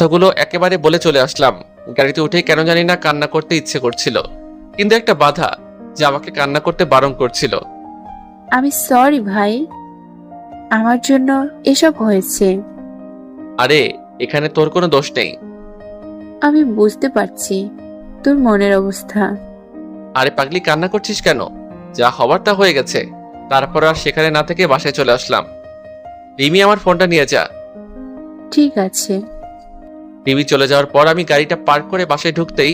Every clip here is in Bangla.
কথাগুলো একেবারে বলে চলে আসলাম। গাড়িতে উঠেই কেন জানি না কান্না করতে ইচ্ছে করছিল, কিন্তু একটা বাধা যে আমাকে কান্না করতে বারণ করছিল। আমি সরি ভাই, আমার জন্য এসব হয়েছে। আরে এখানে তোর কোনো দোষ নেই। আমি বুঝতে পারছি তোর মনের অবস্থা। আরে পাগলি, কান্না করছিস কেন? যা হবার তা হয়ে গেছে। তারপর আর সেখানে না থেকে বাসায় চলে আসলাম। রিমি, আমার ফোনটা নিয়ে যা। ঠিক আছে। রিমি চলে যাওয়ার পর আমি গাড়িটা পার্ক করে বাসায় ঢুকতেই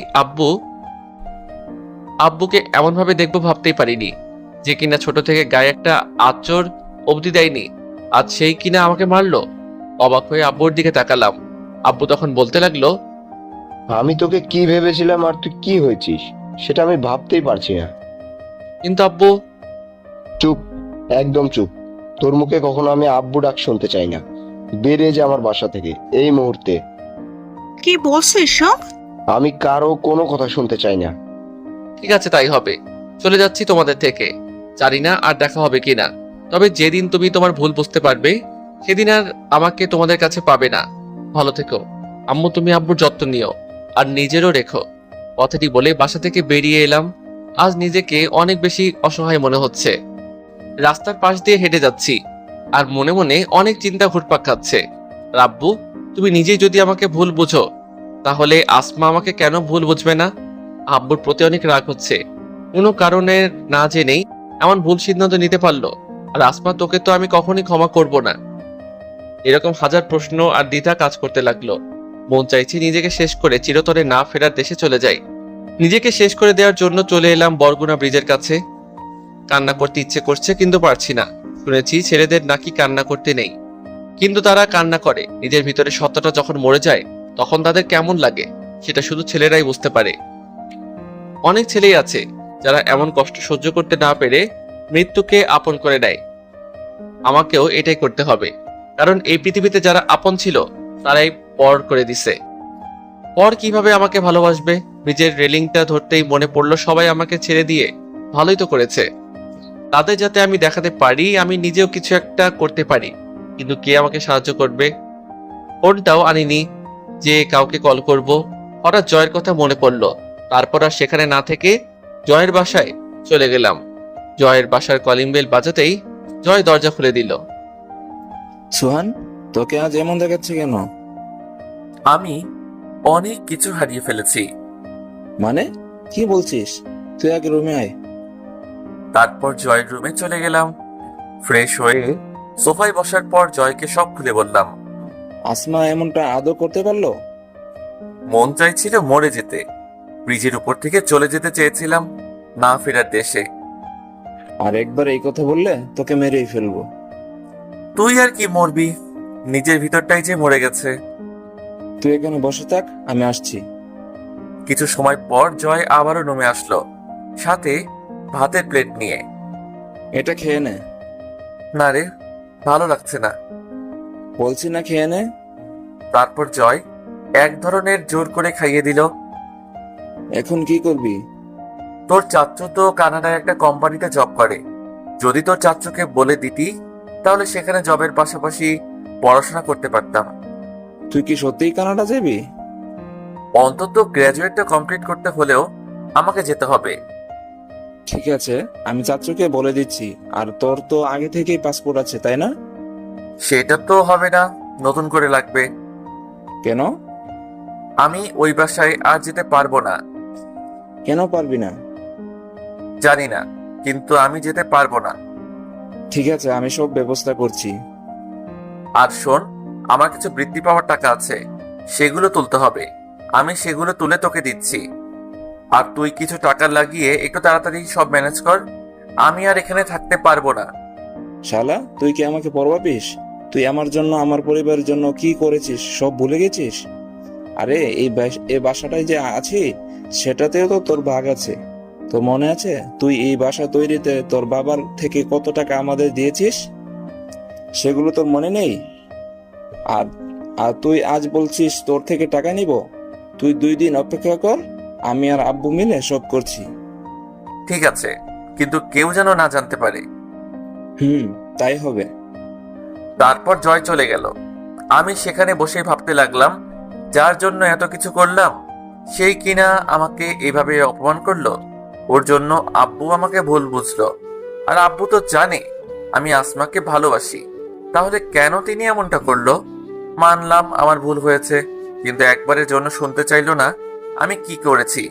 আব্বুকে এমন ভাবে দেখবো ভাবতেই পারিনি। যে কিনা ছোট থেকে গায়ে একটা আঁচড় অবধি দেয়নি, আজ সেই কিনা আমাকে মারলো। অবাক হয়ে আব্বুর দিকে তাকালাম। আব্বু তখন বলতে লাগলো, আমি তোকে কি ভেবেছিলাম আর তুই কি হয়েছিস সেটা আমি ভাবতেই পারছি না। কিন্তু আব্বু। চুপ, একদম চুপ। তোর মুখে কখনো আমি আব্বু ডাক শুনতে চাই না। বেরিয়ে যা আমার বাসা থেকে এই মুহূর্তে। কি বলছো এসব? আমি কারো কোনো কথা শুনতে চাই না। ঠিক আছে, তাই হবে। চলে যাচ্ছি তোমাদের থেকে। জানি না আর দেখা হবে কিনা, তবে যেদিন তুমি তোমার ভুল বুঝতে পারবে সেদিন আর আমাকে তোমাদের কাছে পাবে না। ভালো থেকো আম্মু, তুমি আব্বুর যত্ন নিও আর নিজেরও রেখো। কথাটি বলে বাসা থেকে বেরিয়ে এলাম। আজ নিজেকে অনেক বেশি অসহায় মনে হচ্ছে। রাস্তার পাশ দিয়ে হেঁটে যাচ্ছি আর মনে মনে অনেক চিন্তা ঘুরপাক খাচ্ছে। রাব্বু, তুমি নিজেই যদি আমাকে ভুল বুঝো, তাহলে আসমা আমাকে কেন ভুল বুঝবে না? আব্বুর প্রতি অনেক রাগ হচ্ছে, কোনো কারণে না জেনেই এমন ভুল সিদ্ধান্ত নিতে পারলো। আর আসমা, তোকে তো আমি কখনই ক্ষমা করব না। এরকম হাজার প্রশ্ন আর দ্বিধা কাজ করতে লাগলো। মন চাইছে নিজেকে শেষ করে চিরতরে না ফেরার দেশে চলে যাই। নিজেকে শেষ করে দেওয়ার জন্য চলে এলাম বরগুনা ব্রিজের কাছে। কান্না করতে ইচ্ছে করছে কিন্তু পারছি না। শুনেছি ছেলেদের নাকি কান্না করতে নেই, কিন্তু তারা কান্না করে। নিজের ভিতরে সত্যটা যখন মরে যায় তখন তাদের কেমন লাগে সেটা শুধু ছেলেরাই বুঝতে পারে। অনেক ছেলেই আছে যারা এমন কষ্ট সহ্য করতে না পেরে মৃত্যুকে আপন করে নেয়। আমাকেও এটাই করতে হবে, কারণ এই পৃথিবীতে যারা আপন ছিল তারাই পর করে দিছে। পর কিভাবে আমাকে ভালোবাসবে? ব্রিজের রেলিংটা ধরতেই মনে পড়লো সবাই আমাকে ছেড়ে দিয়ে ভালোই তো করেছে। তাদের যাতে আমি দেখাতে পারি আমি নিজেও কিছু একটা করতে পারি, কিন্তু কে আমাকে সাহায্য করবে? ফোনটাও আনিনি যে কাউকে কল করব। হঠাৎ জয়ের কথা মনে পড়লো। তারপর আর সেখানে না থেকে জয়ের বাসায় চলে গেলাম। জয়ের বাসার কলিং বেল বাজাতেই জয় দরজা খুলে দিল। সোহান, তোকে আজ এমন দেখাচ্ছে কেন? আমি অনেক কিছু হারিয়ে ফেলেছি। মানে কি বলছিস? তুই আগে রুমে আয়। তারপর জয়ের রুমে চলে গেলাম। ফ্রেশ হয়ে সোফায় বসার পর জয়কে সব খুলে বললাম। আসমা এমনটা আদৌ করতে পারলো? মন চাইছিল মরে যেতে। ব্রিজের উপর থেকে চলে যেতে চেয়েছিলাম না ফেরার দেশে। আর একবার এই কথা বললে তোকে মেরেই ফেলবো। তুই আর কি মরবি? নিজের ভিতরটাই যে মরে গেছে। তুই এখানে বসে থাক, আমি আসছি। কিছু সময় পর জয় আবারও রুমে আসলো, সাথে ভাতের প্লেট নিয়ে। এটা খেয়ে নে। না রে, ভালো লাগছে না। বলছি না খেয়ে নে। তারপর জয় এক ধরনের জোর করে খাইয়ে দিল। এখন কি করবি? তোর চাচ্চু তো কানাডায় একটা কোম্পানিতে জব করে। যদি তোর চাচ্চুকে বলে দিতি তাহলে সেখানে জবের পাশাপাশি পড়াশোনা করতে পারতাম। তুই কি সত্যিই কানাডা যাবি? অন্তত গ্রাজুয়েটটা কমপ্লিট করতে হলেও আমাকে যেতে হবে। ঠিক আছে, আমি চাচুকে বলে দিচ্ছি। আর তোর তো আগে থেকেই পাসপোর্ট আছে, তাই না? সেটা তো হবে না, নতুন করে লাগবে। কেন? আমি ওই বাসায় আর যেতে পারবো না। কেন পারবি না? জানি না, কিন্তু আমি যেতে পারবো না। ঠিক আছে, আমি সব ব্যবস্থা করছি। আর শোন, আমার কিছু বৃত্তি পাওয়ার টাকা আছে, সেগুলো তুলতে হবে। আমি সেগুলো তুলে তোকে দিচ্ছি। আর তুই কিছু টাকা লাগিয়ে একটু তাড়াতাড়ি সব ম্যানেজ কর। আমি আর এখানে থাকতে পারবো না। শালা, তুই কি আমাকে পরোয়া পিস? তুই আমার জন্য, আমার পরিবারের জন্য কি করেছিস সব ভুলে গেছিস? আরে এই বাসাটায় যে আছি সেটাতেও তো তোর ভাগ আছে। তোর মনে আছে তুই এই বাসা তৈরিতে তোর বাবার থেকে কত টাকা আমাদের দিয়েছিস? সেগুলো তোর মনে নেই? আর আর তুই আজ বলছিস তোর থেকে টাকা নিব? তুই 2 দিন অপেক্ষা কর, আমি আর আব্বু মিলে সব করছি। ঠিক আছে, কিন্তু কেউ যেন না জানতে পারে। তাই হবে। তারপর জয় চলে গেল। আমি সেখানে বসে ভাবতে লাগলাম যার জন্য এত কিছু করলাম সেই কিনা আমাকে এভাবে অপমান করলো। ওর জন্য আব্বু আমাকে ভুল বুঝলো। আর আব্বু তো জানে আমি আসমাকে ভালোবাসি, তাহলে কেন তিনি এমনটা করলো? মানলাম আমার ভুল হয়েছে, কিন্তু একবারের জন্য শুনতে চাইলো না আমি কি করেছি।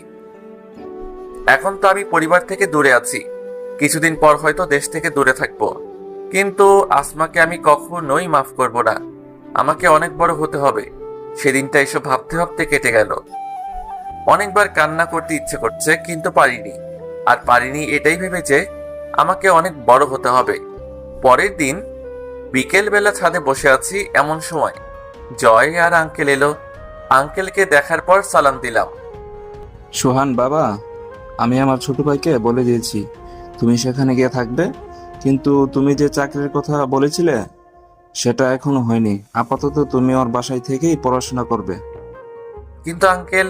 এখন তো আমি পরিবার থেকে দূরে আছি, কিছুদিন পর হয়তো দেশ থেকে দূরে থাকবো, কিন্তু আসমাকে আমি কখনোই মাফ করব না। আমাকে অনেক বড় হতে হবে। সেদিনটা এসব ভাবতে ভাবতে কেটে গেল। অনেকবার কান্না করতে ইচ্ছে করছে, কিন্তু পারিনি। আর পারিনি এটাই ভেবে যে আমাকে অনেক বড় হতে হবে। পরের দিন বিকেল বেলা ছাদে বসে আছি, এমন সময় জয় আর আঙ্কেল এলো। আঙ্কেলকে দেখার পর সালাম দিলাম। সোহান বাবা, আমি আমার ছোট ভাইকে বলে দিয়েছি তুমি সেখানে গিয়ে থাকবে, কিন্তু তুমি যে চাকরির কথা বলেছিলে সেটা এখনো হয়নি। আপাতত তুমি ওর বাসায় থেকেই পড়াশোনা করবে। কিন্তু আঙ্কেল,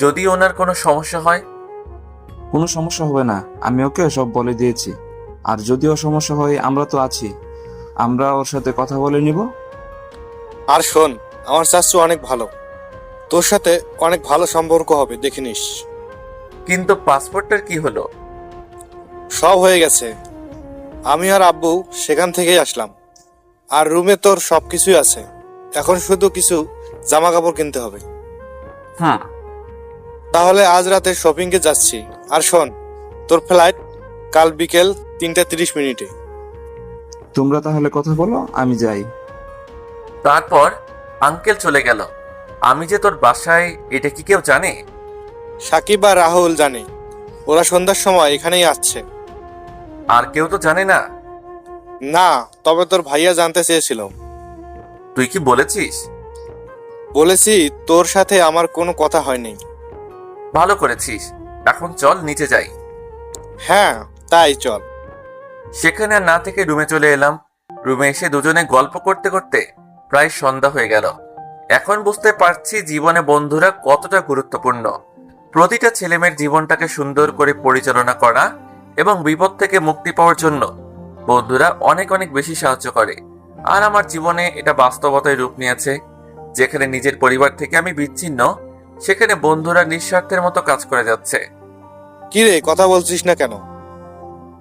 যদি ওনার কোনো সমস্যা হয়? কোনো সমস্যা হবে না, আমি ওকে সব বলে দিয়েছি। আর যদিও সমস্যা হয় আমরা তো আছি, আমরা ওর সাথে কথা বলে নিব। আর শোন, আমার চাচু অনেক ভালো, তোর সাথে অনেক ভালো সম্পর্ক হবে, দেখে নিস। কিন্তু পাসপোর্টটার কি হলো? সব হয়ে গেছে, আমি আর আব্বু সেখান থেকেই আসলাম। আর রুমে তোর সব কিছুই আছে, এখন শুধু কিছু জামা কাপড় কিনতে হবে। হ্যাঁ। তাহলে আজ রাতে শপিংয়ে যাচ্ছি। আর শোন, তোর ফ্লাইট কাল বিকেল 3:30 তোমরা তাহলে কথা বলো, আমি যাই। তারপর আঙ্কেল চলে গেল। আমি যে তোর বাসায়, এটা কি কেউ জানে? সাকিব আর রাহুল জানে, ওরা সন্ধ্যার সময় এখানেই আসছে। আর কেউ তো জানে না? না, তবে তোর ভাইয়া জানতে চেয়েছিল। তুই কি বলেছিস? বলেছি তোর সাথে আমার কোনো কথা হয়নি। ভালো করেছিস। এখন চল নিচে যাই। হ্যাঁ, তাই চল। সেখানে আর না থেকে রুমে চলে এলাম। রুমে এসে দুজনে গল্প করতে করতে প্রায় সন্ধ্যা হয়ে গেল। এখন বুঝতে পারছি জীবনে বন্ধুরা কতটা গুরুত্বপূর্ণ। প্রতিটা ছেলেমেয়ের জীবনটাকে সুন্দর করে পরিচালনা করা এবং বিপদ থেকে মুক্তি পাওয়ার জন্য বন্ধুরা অনেক অনেক বেশি সাহায্য করে। আর আমার জীবনে এটা বাস্তবতায় রূপ নিয়েছে। যেখানে নিজের পরিবার থেকে আমি বিচ্ছিন্ন, সেখানে বন্ধুরা নিঃস্বার্থের মতো কাজ করে যাচ্ছে। কি রে, কথা বলছিস না কেন?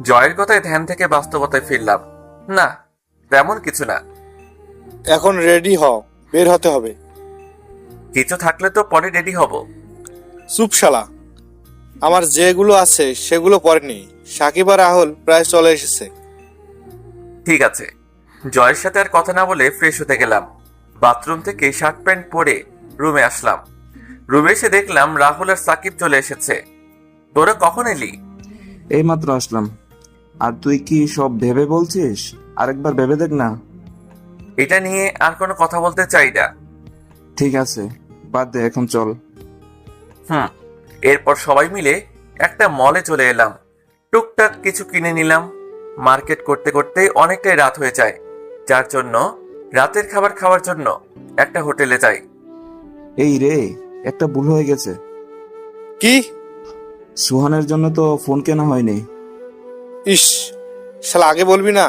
জয়ের কথায় ধ্যান থেকে বাস্তবতায় ফিরলাম। না, তেমন কিছু না। এখন রেডি হ, বের হতে হবে। কিছু থাকলে তো পরে রেডি হব। চুপ শালা, আমার যেগুলো আছে সেগুলো পরে নেই। সাকিব আর রাহুল প্রায় চলে এসেছে। ঠিক আছে। জয়ের সাথে আর কথা না বলে ফ্রেশ হতে গেলাম। বাথরুম থেকে শার্ট প্যান্ট পরে রুমে আসলাম। রুমে এসে দেখলাম রাহুল আর সাকিব চলে এসেছে। তোরা কখন এলি? এই মাত্র আসলাম। আর তুই কি সব ভেবে বলছিস? আরেকবার ভেবে দেখ না। এটা নিয়ে আর কোনো কথা বলতে চাই না। ঠিক আছে, বাদ দে, এখন চল। এরপর সবাই মিলে একটা মলে চলে এলাম। টুকটাক কিছু কিনে নিলাম। মার্কেট করতে করতে অনেকটাই রাত হয়ে যায়, যার জন্য রাতের খাবার খাওয়ার জন্য একটা হোটেলে যাই। এই রে, একটা ভুল হয়ে গেছে। কি? সুহানের জন্য তো ফোন কেনা হয়নি। ইস, শালা আগে বলবি না?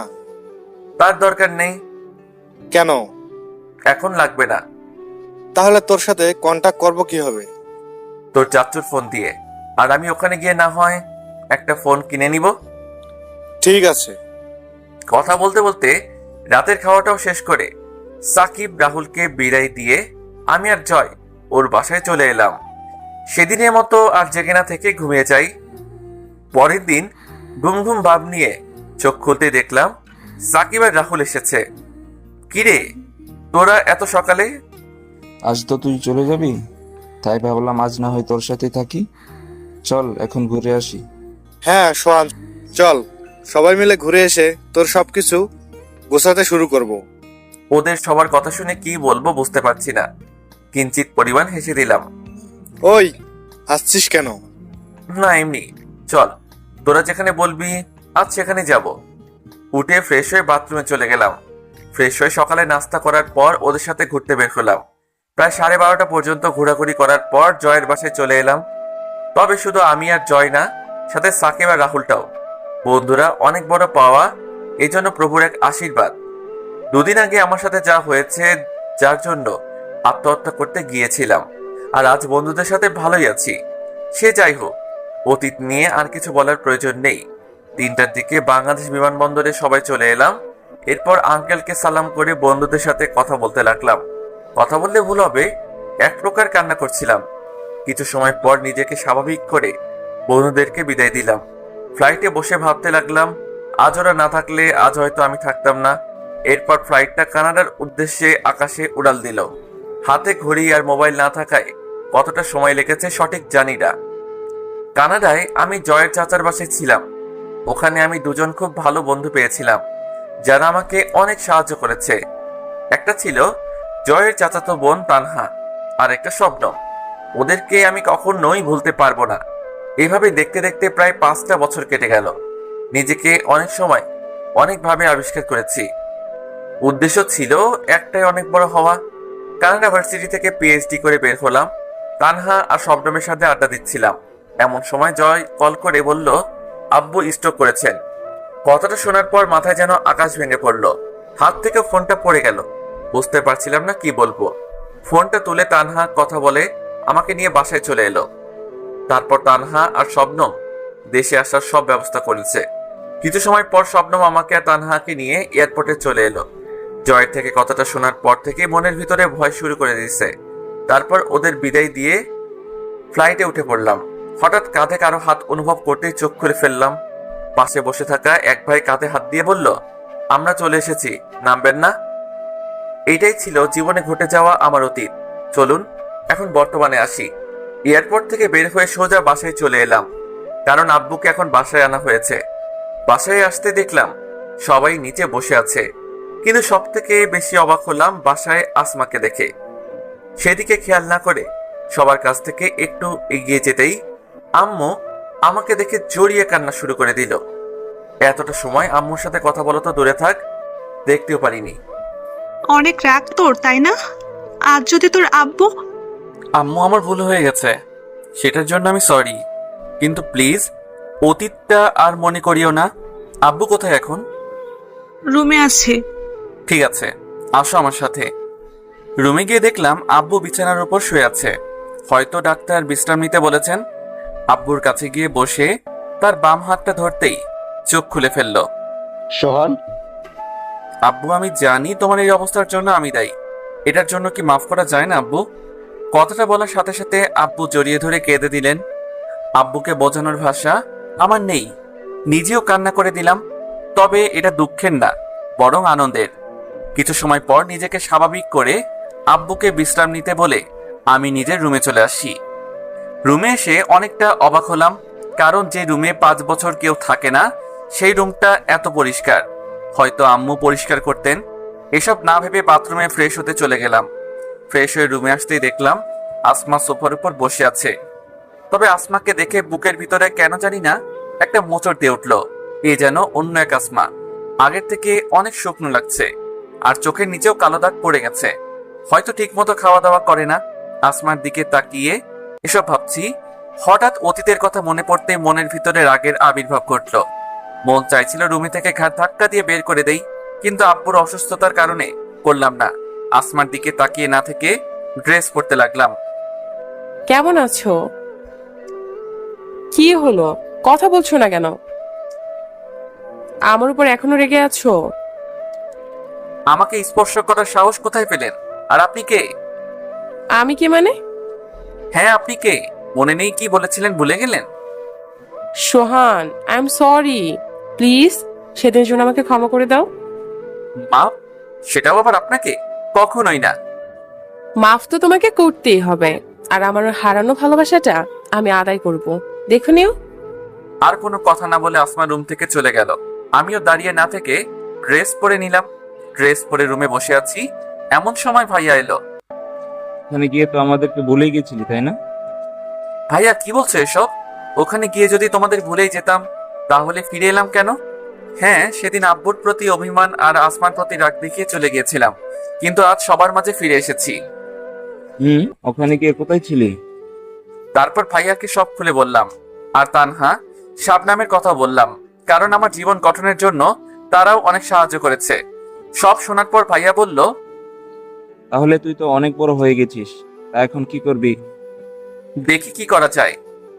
তার দরকার নেই। কেন? এখন লাগবে না। তাহলে তোর সাথে কন্টাক্ট করবো কিভাবে? তোর চাচুর ফোন দিয়ে। আর আমি ওখানে গিয়ে না হয় একটা ফোন কিনে নিব। ঠিক আছে। কথা বলতে বলতে রাতের খাওয়াটাও শেষ করে সাকিব রাহুলকে বিদায় দিয়ে আমি আর জয় ওর বাসায় চলে এলাম। সেদিনের মতো আর জেগে না থেকে ঘুমিয়ে যাই। পরের দিন ঘুম ঘুম ভাব নিয়ে চোখ খুলতে দেখলাম সাকিব আর রাহুল এসেছে। কিরে, তোরা এত সকালে? আজ তো তুই চলে যাবি, তাই ভাবলাম আজ না হয় তোর সাথে থাকি। চল এখন ঘুরে আসি। হ্যাঁ সোহান, চল সবাই মিলে ঘুরে এসে তোর সবকিছু গোছাতে শুরু করব। ওদের সবার কথা শুনে কি বলবো বুঝতে পারছি না। কিঞ্চিত পরিমাণ হেসে দিলাম। ওই, হাসছিস কেন? না, এমনি। চল, তোরা যেখানে বলবি আজ সেখানে যাব। উঠে ফ্রেশ হয়ে বাথরুমে চলে গেলাম। ফ্রেশ হয়ে সকালে নাস্তা করার পর ওদের সাথে ঘুরতে বের হলাম। প্রায় 12:30 পর্যন্ত ঘোরাঘুরি করার পর জয়ের বাসায় চলে এলাম। তবে শুধু আমি আর জয় না, সাথে সাকিব আর রাহুলটাও। বন্ধুরা অনেক বড় পাওয়া, এই জন্য প্রভুর এক আশীর্বাদ। দুদিন আগে আমার সাথে যা হয়েছে, যার জন্য আত্মহত্যা করতে গিয়েছিলাম, আর আজ বন্ধুদের সাথে ভালোই আছি। সে যাই হোক, অতীত নিয়ে আর কিছু বলার প্রয়োজন নেই। 3টার দিকে বাংলাদেশ বিমানবন্দরে সবাই চলে এলাম। এরপর আঙ্কেলকে সালাম করে বন্ধুদের সাথে কথা বলতে লাগলাম। কথা বললে ভুল হবে, এক প্রকার কান্না করছিলাম। কিছু সময় পর নিজেকে স্বাভাবিক করে বন্ধুদেরকে বিদায় দিলাম। ফ্লাইটে বসে ভাবতে লাগলাম, আজ ওরা না থাকলে আজ হয়তো আমি থাকতাম না। এরপর ফ্লাইটটা কানাডার উদ্দেশ্যে আকাশে উড়াল দিল। হাতে ঘড়ি আর মোবাইল না থাকায় কতটা সময় লেগেছে সঠিক জানি না। কানাডায় আমি জয়ের চাচার বাসায় ছিলাম। ওখানে আমি দুজন খুব ভালো বন্ধু পেয়েছিলাম, যারা আমাকে অনেক সাহায্য করেছে। একটা ছিল জয়ের চাচাতো বোন তানহা, আর একটা স্বপ্ন। ওদেরকে আমি কখনোই ভুলতে পারবো না। এভাবে দেখতে দেখতে প্রায় 5টা বছর কেটে গেল। নিজেকে অনেক সময় অনেকভাবে আবিষ্কার করেছি। উদ্দেশ্য ছিল একটাই, অনেক বড় হওয়া। কানাডা ভার্সিটি থেকে পিএইচডি করে বের হলাম। তানহা আর শবনমের সাথে আড্ডা দিচ্ছিলাম। এমন সময় জয় কল করে বলল, আব্বু স্ট্রোক করেছেন। কথাটা শোনার পর মাথায় যেন আকাশ ভেঙে পড়ল। হাত থেকে ফোনটা পড়ে গেল। বুঝতে পারছিলাম না কি বলবো। ফোনটা তুলে তানহা কথা বলে আমাকে নিয়ে বাসায় চলে এলো। তারপর তানহা আর শবনম দেশে আসার সব ব্যবস্থা করেছে। কিছু সময় পর শবনম আমাকে আর তানহাকে নিয়ে এয়ারপোর্টে চলে এলো। জয়ের থেকে কথাটা শোনার পর থেকে মনের ভিতরে ভয় শুরু করে দিয়েছে। তারপর ওদের বিদায় দিয়ে ফ্লাইটে উঠে পড়লাম। হঠাৎ কাঁধে কারো হাত অনুভব করতেই চোখ খুলে ফেললাম। পাশে বসে থাকা এক ভাই কাঁধে হাত দিয়ে বলল, আমরা চলে এসেছি, নামবেন না? এইটাই ছিল জীবনে ঘটে যাওয়া আমার অতীত। চলুন এখন বর্তমানে আসি। এয়ারপোর্ট থেকে বের হয়ে সোজা বাসায় চলে এলাম, কারণ আব্বুকে এখন বাসায় আনা হয়েছে। বাসায় আসতে দেখলাম সবাই নিচে বসে আছে, কিন্তু সব থেকে বেশি অবাক হলাম বাসায় আসমাকে দেখে। সেদিকে খেয়াল না করে সবার কাছ থেকে একটু এগিয়ে যেতেই আম্মু আমাকে দেখে জড়িয়ে কান্না শুরু করে দিল। এতটা সময় আম্মুর সাথে কথা বলা তো দূরে থাক, দেখতেও পারিনি। অনেক রাগ তোর, তাই না? আজ যদি তোর আব্বু... আম্মু, আমার ভুল হয়ে গেছে, সেটার জন্য আমি সরি, কিন্তু প্লিজ অতীতটা আর মনে করিও না। আব্বু কোথায় এখন? রুমে আছে। ঠিক আছে, আসো আমার সাথে। রুমে গিয়ে দেখলাম আব্বু বিছানার উপর শুয়ে আছে। হয়তো ডাক্তার বিশ্রাম নিতে বলেছেন। আব্বুর কাছে গিয়ে বসে তার বাম হাতটা ধরতেই চোখ খুলে ফেলল। সোহান, আব্বু, আমি জানি তোমার এই অবস্থার জন্য আমি দায়ী। এটার জন্য কি মাফ করা যায় না আব্বু? কথাটা বলার সাথে সাথে আব্বু জড়িয়ে ধরে কেঁদে দিলেন। আব্বুকে বোঝানোর ভাষা আমার নেই, নিজেও কান্না করে দিলাম। তবে এটা দুঃখের না, বরং আনন্দের। কিছু সময় পর নিজেকে স্বাভাবিক করে আব্বুকে বিশ্রাম নিতে বলে আমি নিজের রুমে চলে আসি। রুমে এসে অনেকটা অবাক হলাম, কারণ যে রুমে 5 বছর কেউ থাকে না সেই রুমটা এত পরিষ্কার। হয়তো আম্মু পরিষ্কার করতেন। এসব না ভেবে বাথরুমে ফ্রেশ হতে চলে গেলাম। ফ্রেশ হয়ে রুমে আসতেই দেখলাম আসমা সোফার উপর বসে আছে। তবে আসমাকে দেখে বুকের ভিতরে কেন জানি না একটা মোচড় দিয়ে উঠল। এ যেন অন্য এক আসমা। আগের থেকে অনেক শুকনো লাগছে, আর চোখের নিচেও কালো দাগ পড়ে গেছে। হয়তো ঠিক মতো খাওয়া দাওয়া করে না। আসমার দিকে তাকিয়ে এসব ভাবছি, হঠাৎ অতীতের কথা মনে পড়তে মনের ভিতরে রাগের আবির্ভাব ঘটল। মন চাইছিল রুমে থেকে ঘাট ধাক্কা দিয়ে বের করে দেই, কিন্তু আব্বুর অসুস্থতার কারণে করলাম না। আসমার দিকে তাকিয়ে না থেকে ড্রেস পরতে লাগলাম। কেমন আছো? কি হলো, কথা বলছো না কেন? আমার উপর এখনো রেগে আছো? আমাকে স্পর্শ করার সাহস কোথায় পেলেন? আর আপনি কে? আমি কি মানে? হ্যাঁ, আপনি কে? মনে নেই কি বলেছিলেন, ভুলে গেলেন? সোহান, আই এম সরি, প্লিজ সেদিনের জন্য আমাকে ক্ষমা করে দাও। মাপ? সেটাও আবার আপনাকে? কখনোই না। মাফ তো তোমাকে করতেই হবে, আর আমার হারানো ভালোবাসাটা আমি আদায় করব, দেখো নিও। আর কোনো কথা না বলে আসমা রুম থেকে চলে গেল। আমিও দাঁড়িয়ে না থেকে ড্রেস পরে নিলাম। ড্রেস পরে রুমে বসে আছি, এমন সময় ভাইয়া এলো। ওখানে গিয়ে তো আমাদেরকে ভুলেই গেছিলি, তাই না? ভাইয়া কি বলছো এসব? ওখানে গিয়ে যদি তোমাদের ভুলেই যেতাম, তাহলে ফিরে এলাম কেন? হ্যাঁ, সেদিন আব্বুর প্রতি অভিমান আর আসমার প্রতি রাগ দেখিয়ে চলে গিয়েছিলাম, কিন্তু আজ সবার মাঝে ফিরে এসেছি। ওখানে গিয়ে কোথায় ছিলি? তারপর ভাইয়াকে সব খুলে বললাম, আর তানহা, শাবনামের কথা বললাম, কারণ আমার জীবন গঠনের জন্য তারাও অনেক সাহায্য করেছে। সব শোনার পর ভাইয়া বলল, তাহলে তুই তো অনেক বড় হয়ে গেছিস, তা এখন কি করবি? দেখি কি করা যায়।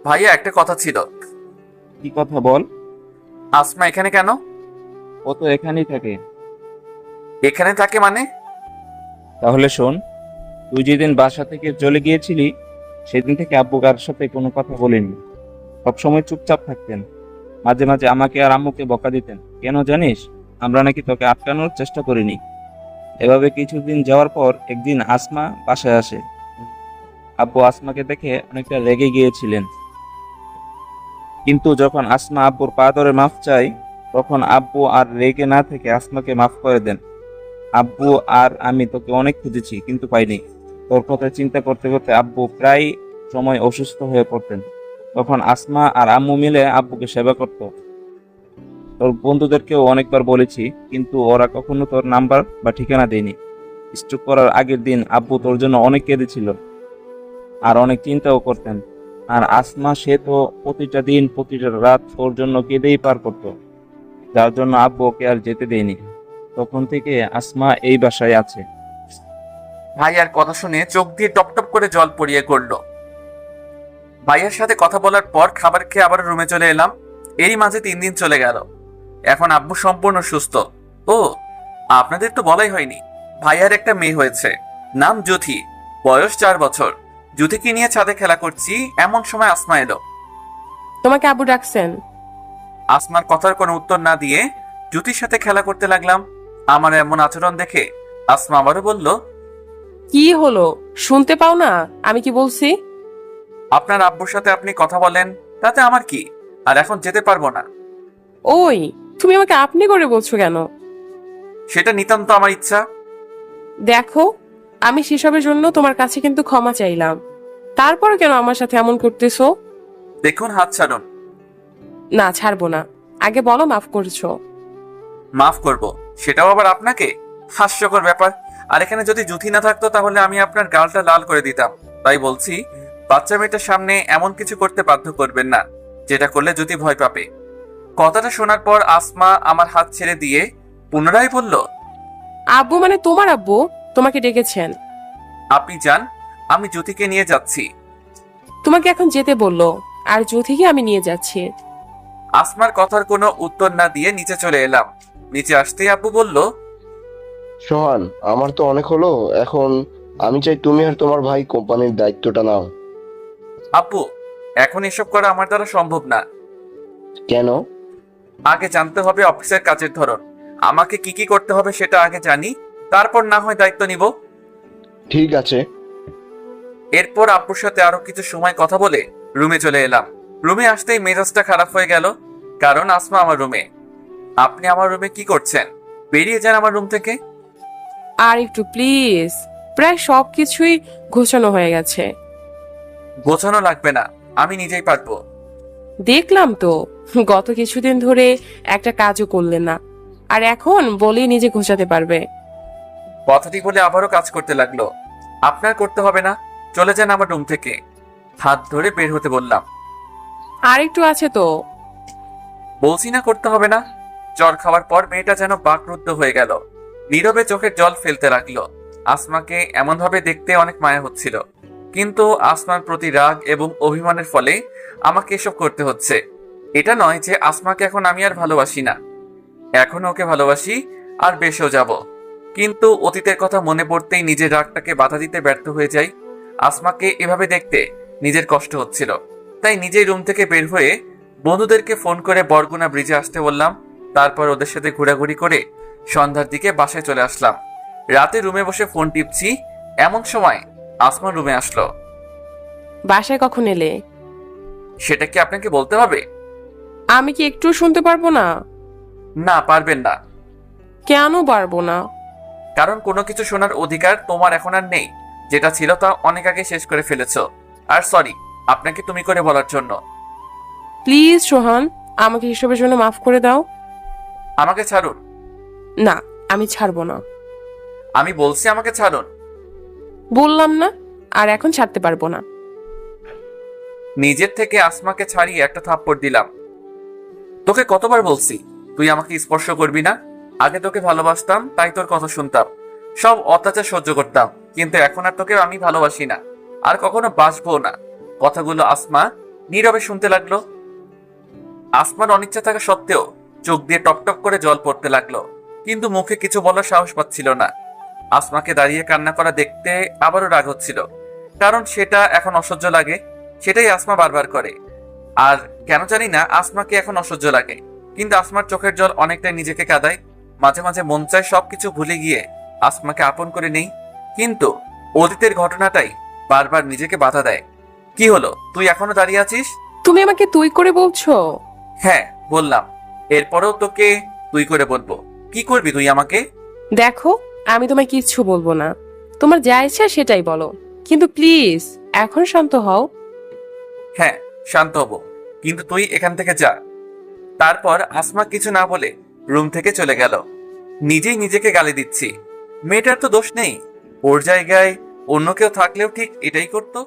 ভাইয়া, একটা কথা ছিল। কি কথা বল। আসমা এখানে কেন? ও তো এখানেই থাকে। এখানে থাকে মানে? তাহলে শোন, তুই যেদিন বাসা থেকে চলে গিয়েছিলি সেদিন থেকে আব্বু কার সাথে কোনো কথা বলেনি, সবসময় চুপচাপ থাকতেন। মাঝে মাঝে আমাকে আর আম্মুকে বকা দিতেন। কেন জানিস? আমরা নাকি তোকে আটকানোর চেষ্টা করিনি। এভাবে কিছুদিন যাওয়ার পর একদিন আসমা বাসায় আসে। আব্বু আসমাকে দেখে অনেকটা রেগে গিয়েছিলেন, কিন্তু যখন আসমা আব্বুর পা ধরে মাফ চায় তখন আব্বু আর রেগে না থেকে আসমাকে মাফ করে দেন। আব্বু আর আমি তোকে অনেক খুঁজেছি কিন্তু পাইনি। তোর কথা চিন্তা করতে করতে আব্বু প্রায় সময় অসুস্থ হয়ে পড়তেন। তখন আসমা আর আম্মু মিলে আব্বুকে সেবা করত। তোর বন্ধুদেরকেও অনেকবার বলেছি, কিন্তু ওরা কখনো তোর নাম্বার বা ঠিকানা দেয়নি। স্ট্রোক করার আগের দিন আব্বু তোর জন্য অনেক কেঁদেছিল আর অনেক চিন্তাও করতেন। আর আসমা, সে তো প্রতিটা দিন প্রতিটা রাত তোর জন্য কেঁদেই পার করতো, যার জন্য আব্বু ওকে আর যেতে দেয়নি। তখন থেকে আসমা এই বাসায় আছে। ভাইয়ার কথা শুনে চোখ দিয়ে টপ টপ করে জল পড়িয়ে করলো। ভাইয়ার সাথে কথা বলার পর খাবার খেয়ে আবার রুমে চলে এলাম। এরই মাঝে 3 দিন চলে গেল। এখন আব্বু সম্পূর্ণ সুস্থ। ও, আপনাদের তো বলাই হয়নি, ভাইয়ার একটা মেয়ে হয়েছে, নাম জ্যোতি, বয়স 4 বছর। জ্যোতিকে নিয়ে ছাদে খেলা করছি, এমন সময় আসমা এলো। তোমাকে আব্বু ডাকছেন? আসমার কথার কোনো উত্তর না দিয়ে জ্যোতির সাথে খেলা করতে লাগলাম। আমার এমন আচরণ দেখে আসমা আবারও বলল, কি হলো, শুনতে পাও না আমি কি বলছি? আপনার আব্বুর সাথে আপনি কথা বলেন, তাতে আমার কি? আর এখন যেতে পারবো না। ওই, তুমি আমাকে আপনি করে বলছো কেন? সেটা নিতান্ত আমার ইচ্ছা। দেখো, আমি সেসবের জন্য তোমার কাছে কিন্তু ক্ষমা চাইলাম, তারপরে কেন আমার সাথে এমন করতেছো? দেখুন, হাত ছাড়ুন। না, ছাড়বো না। আগে বলো মাফ করছো। মাফ করব? সেটাও আবার আপনাকে? হাস্যকর ব্যাপার। আর এখানে যদি জুথি না থাকতো তাহলে আমি আপনার গালটা লাল করে দিতাম। তাই বলছি, বাচ্চা মেয়েটার সামনে এমন কিছু করতে বাধ্য করবেন না, যেটা করলে জুথি ভয় পাবে। কথাটা শোনার পর আসমা আমার হাত ছেড়ে দিয়ে পুনরায় বলল, আব্বু মানে তোমার আব্বু তোমাকে ডেকেছেন। আপনি যান, আমি জ্যোতিকে নিয়ে যাচ্ছি। তোমাকে এখন যেতে বললো, আর জ্যোতিকে আমি নিয়ে যাচ্ছি। আসমার কথার কোনো উত্তর না দিয়ে নিচে চলে এলাম। নিচে আসতেই আব্বু বলল, সোহান, আমার তো অনেক হলো, এখন আমি চাই তুমি আর তোমার ভাই কোম্পানির দায়িত্বটা নাও। আব্বু, এখন এসব করা আমার দ্বারা সম্ভব না। কেন? আগে জানতে হবে অফিসের কাজের ধরন। আমাকে কি কি করতে হবে সেটা আগে জানি, তারপর না হয় দায়িত্ব নিব। ঠিক আছে। এরপর আব্বুর সাথে আরো কিছু সময় কথা বলে রুমে চলে এলাম। রুমে আসতেই মেজাজটা খারাপ হয়ে গেল, কারণ আসমা আমার রুমে। আপনি আমার রুমে কি করছেন? বেরিয়ে যান আমার রুম থেকে। আর একটু প্লিজ, প্রায় সবকিছুই ঘোষণা হয়ে গেছে। গোছানো লাগবে না, আমি নিজেই পারবো। দেখলাম তো, গত কিছুদিন ধরে একটা কাজও করলেন না, আর এখন বলেই নিজে ঘোষাতে পারবে। কথাটি বলে আবারও কাজ করতে লাগলো। আপনার করতে হবে না, চলে যান আমার রুম থেকে। হাত ধরে বের হতে বললাম। আর একটু আছে তো। বলছি না করতে হবে না। জ্বর খাওয়ার পর মেয়েটা যেন বাকরুদ্ধ হয়ে গেল, নীরবে চোখের জল ফেলতে লাগলো। আসমাকে এমন ভাবে দেখতে অনেক মায়া হচ্ছিল, কিন্তু আসমার প্রতি রাগ এবং অভিমানের ফলে আমাকে এসব করতে হচ্ছে। এটা নয় যে আসমাকে এখন আমি আর ভালোবাসি না, এখন ওকে ভালোবাসি, আর বেশেও যাব। কিন্তু অতীতের কথা মনে পড়তেই নিজের রাগটাকে বাধা দিতে ব্যর্থ হয়ে যাই। আসমাকে এভাবে দেখতে নিজের কষ্ট হচ্ছিল, তাই নিজেই রুম থেকে বের হয়ে বন্ধুদেরকে ফোন করে বরগুনা ব্রিজে আসতে বললাম। তারপর ওদের সাথে ঘোরাঘুরি করে সন্ধ্যার দিকে বাসায় চলে আসলাম। রাতে রুমে বসে ফোন টিপছি, এমন সময় আসমা রুমে আসলো। বাসায় কখন এলে? সেটা কি আপনাকে বলতে হবে? আমি কি একটু শুনতে পারবো না? না, পারবেন না। কেন পারবো না? কারণ কোনো কিছু শোনার অধিকার তোমার এখন আর নেই। যেটা ছিল তা অনেক আগে শেষ করে ফেলেছো। আর সরি আপনাকে তুমি করে বলার জন্য। প্লিজ সোহান, আমাকে এসবের জন্য মাফ করে দাও। আমাকে ছাড়ুন। না, আমি ছাড়বো না। আমি বলছি আমাকে ছাড়ুন। বললাম না, আর এখন ছাড়তে পারবো না। নিজের থেকে আসমাকে ছাড়িয়ে একটা থাপ্পড় দিলাম। তোকে কতবার বলছি তুই আমাকে স্পর্শ করবি না? আগে তোকে ভালোবাসতাম, তাই তোর কথা শুনতাম, সব অত্যাচার সহ্য করতাম। কিন্তু এখন আর তোকে আমি ভালোবাসি না, আর কখনো বাসবো না। কথাগুলো আসমা নীরবে শুনতে লাগলো। আসমার অনিচ্ছা থাকা সত্ত্বেও চোখ দিয়ে টপ টপ করে জল পড়তে লাগলো, কিন্তু মুখে কিছু বলার সাহস পাচ্ছিল না। আসমাকে দাঁড়িয়ে কান্না করা দেখতে আবারও রাগ হচ্ছিল, কারণ সেটা এখন অসহ্য লাগে। সেটাই আসমা বারবার করে। আর কেন জানি না আসমাকে এখন অসহ্য লাগে, কিন্তু আসমার চোখের জল অনেকটাই নিজেকে কাঁদায়। মাঝে মাঝে মন চায় সবকিছু ভুলে গিয়ে আসমাকে আপন করে নেই, কিন্তু অতীতের ঘটনাটাই বারবার নিজেকে বাধা দেয়। কি হলো, তুই এখনো দাঁড়িয়ে আছিস? তুমি আমাকে তুই করে বলছো? হ্যাঁ বললাম, এরপরেও তোকে তুই করে বলবো। কি করবি তুই আমাকে? দেখো, আমি তোমায় কিচ্ছু বলবো না, তোমার যা ইচ্ছা সেটাই বলো, কিন্তু প্লিজ এখন শান্ত হও। হ্যাঁ শান্ত হব, কিন্তু তুই এখান থেকে যা। তারপর আসমা কিছু না বলে রুম থেকে চলে গেল। নিজেই নিজেকে গালি দিচ্ছি। মেয়েটার তো দোষ নেই, ওর জায়গায় অন্য কেউ থাকলেও ঠিক এটাই করতো।